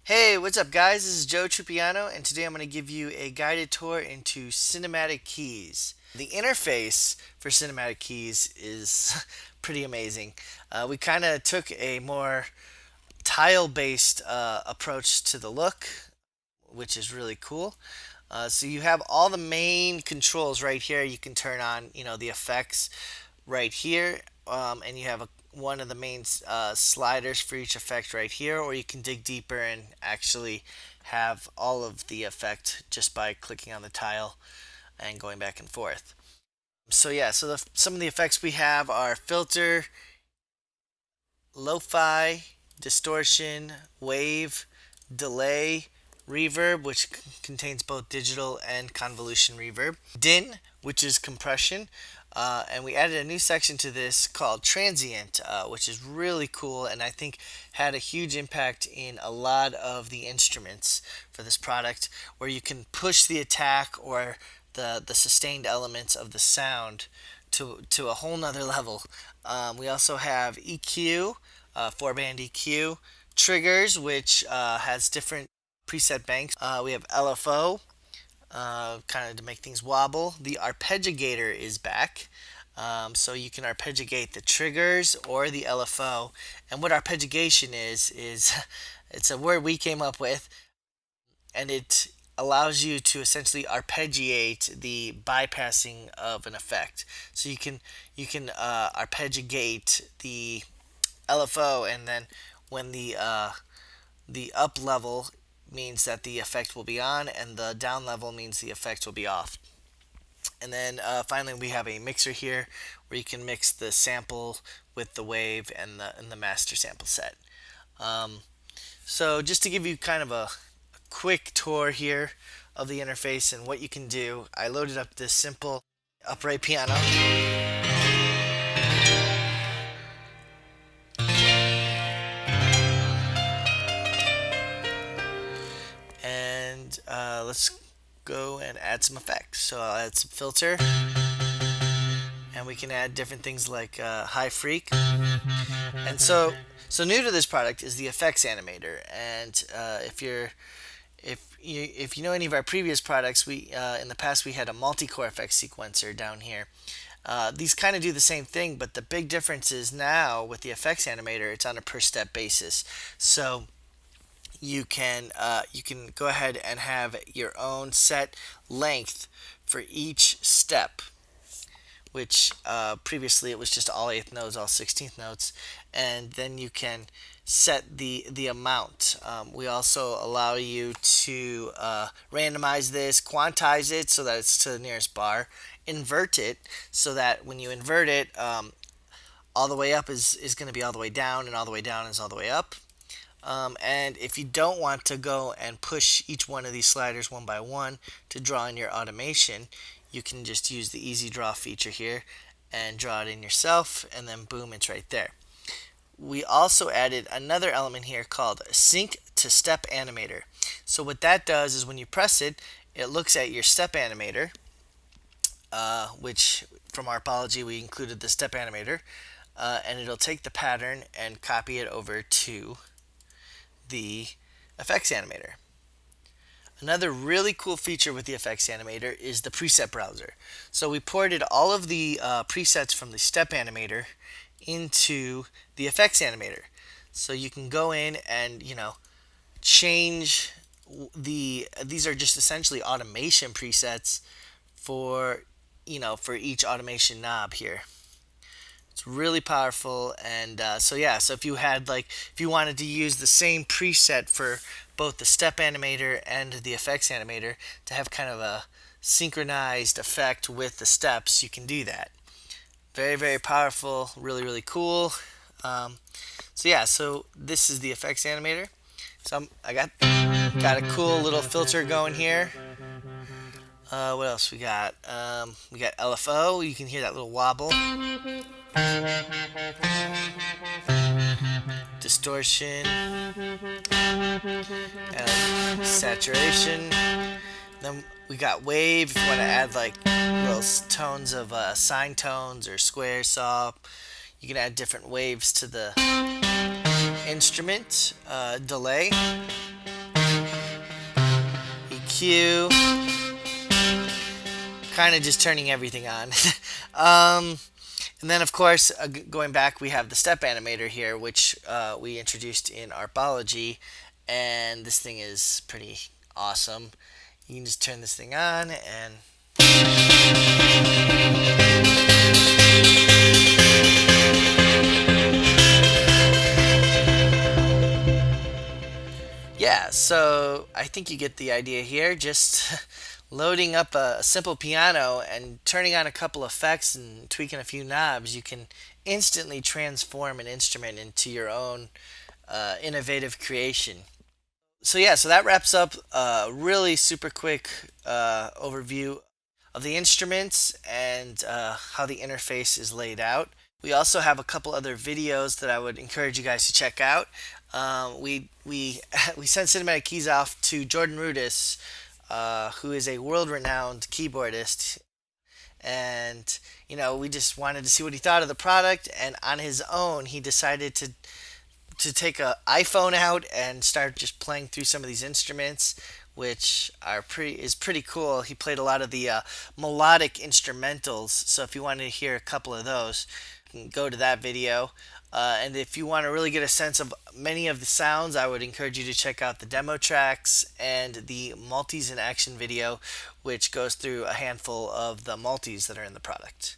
Hey, what's up, guys? This is Joe Trupiano, and today I'm going to give you a guided tour into cinematic keys. The interface for cinematic keys is pretty amazing. We kind of took a more tile-based approach to the look, which is really cool. So you have all the main controls right here. You can turn on, the effects right here, and you have one of the main sliders for each effect right here, or you can dig deeper and actually have all of the effect just by clicking on the tile and going back and forth. So yeah, some of the effects we have are filter, lo-fi, distortion, wave, delay, reverb, which contains both digital and convolution reverb, din, which is compression, and we added a new section to this called Transient, which is really cool and I think had a huge impact in a lot of the instruments for this product, where you can push the attack or the sustained elements of the sound to a whole nother level. We also have EQ, 4-band EQ, triggers, which has different preset banks. We have LFO, kind of to make things wobble. The arpeggiator is back. So you can arpeggiate the triggers or the LFO. And what arpeggiation is it's a word we came up with, and it allows you to essentially arpeggiate the bypassing of an effect. So you can arpeggiate the LFO, and then when the up level means that the effect will be on, and the down level means the effect will be off. And then finally, we have a mixer here where you can mix the sample with the wave and the master sample set. So just to give you kind of a quick tour here of the interface and what you can do, I loaded up this simple upright piano. And let's go and add some effects. So I'll add some filter, and we can add different things like high freak. And so new to this product is the effects animator. And if you know any of our previous products, we in the past we had a multi-core effects sequencer down here. These kind of do the same thing, but the big difference is now with the effects animator, it's on a per step basis. So you can go ahead and have your own set length for each step, which previously it was just all eighth notes, all 16th notes, and then you can set the amount. We also allow you to randomize this, quantize it so that it's to the nearest bar, invert it so that when you invert it, all the way up is going to be all the way down, and all the way down is all the way up. And if you don't want to go and push each one of these sliders one by one to draw in your automation, you can just use the easy draw feature here and draw it in yourself, and then boom, it's right there. We also added another element here called sync to step animator. So what that does is when you press it, it looks at your step animator, which from Arpology we included the step animator, and it'll take the pattern and copy it over to the effects animator. Another really cool feature with the effects animator is the preset browser. So we ported all of the presets from the step animator into the effects animator. So you can go in and change these are just essentially automation presets for for each automation knob here. It's really powerful, and so if you wanted to use the same preset for both the step animator and the effects animator to have kind of a synchronized effect with the steps, you can do that. Very, very powerful, really, really cool. So this is the effects animator. So I got a cool little filter going here. What else we got? We got LFO. You can hear that little wobble. Distortion, and saturation. Then we got wave. If you want to add like little tones of sine tones or square saw, you can add different waves to the instrument. Delay. cue, kind of just turning everything on. um, and then, of course, going back, we have the step animator here, which we introduced in Artology, and this thing is pretty awesome. You can just turn this thing on and yeah, so I think you get the idea here. Just loading up a simple piano and turning on a couple effects and tweaking a few knobs, you can instantly transform an instrument into your own innovative creation. So yeah, so that wraps up a really super quick overview of the instruments and how the interface is laid out. We also have a couple other videos that I would encourage you guys to check out. We sent cinematic keys off to Jordan Rudis, who is a world-renowned keyboardist, and we just wanted to see what he thought of the product. And on his own, he decided to take a iPhone out and start just playing through some of these instruments, which is pretty cool. He played a lot of the melodic instrumentals, so if you wanted to hear a couple of those, you can go to that video. And if you want to really get a sense of many of the sounds, I would encourage you to check out the demo tracks and the multis in action video, which goes through a handful of the multis that are in the product.